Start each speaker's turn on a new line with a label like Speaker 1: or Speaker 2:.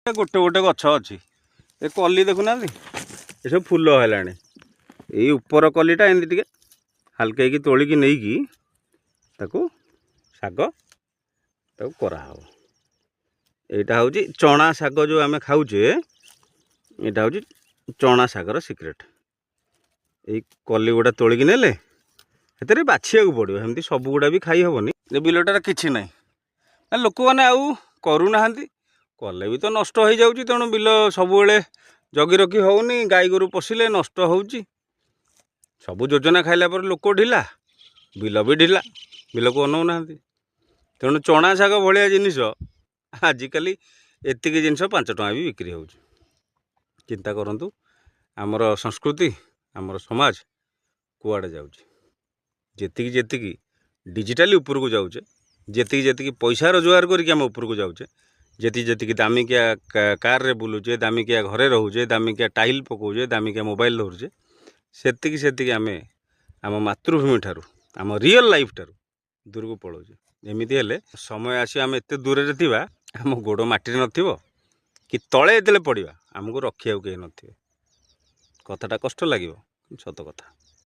Speaker 1: गोटे गोटे गछ अच्छी ए कली देखुना ये सब फूल है यही ऊपर कलीटा एमती टे हाल्कई तोलिकी नहीं ताकू शाग कराव। यहाँ हूँ चना शाग जो आम खाऊे यहाँ हूँ चना शागर सिक्रेट। यही कली गुड़ा तोलिकी नेले से बाछिया पड़ो एमती सब गुड़ा भी खाई हेनी। बिलटार कि ना लोक मैंने आउ करूना कले भी तो नष्ट हो जाऊँगी तेणु बिल सब जगी रखी होनी गाई गोरु पशिले नष्ट होउची। सब योजना खाइला पर लोक ढिला बिल भी ढिला बिल को अनौना। तेणु चना शाग भाया जिनिस आजिकल एतिक जिनस 5 टଙ୍କା भी बिक्री हो। चिंता करंतु आमर संस्कृति आमर समाज कुआड़े जाउची। जेतिकी जेतिकी डिजिटली ऊपर को जाऊे जेतिकी जेतिकी पैसा रोजगार करके आम ऊपर को जाऊे जेति जेतिकी दामिकिया कार रे बुलूचे दामिकिया घरे रोचे दामिकिया टाइल पकाउे दामिकिया मोबाइल धरुचे सेतिकी सेतिकी आमे आम मातृभूमि ठारू आम रियल लाइफ ठारू दूर को पलाऊे। एमती हेले समय आसी आम एत दूर रे थिबा आम गोड़ माटी नथिबो कि तले एतले पड़िबा आमको रखिया कहीं नथिबे। कथाटा कष्ट लागिबो सत कथा।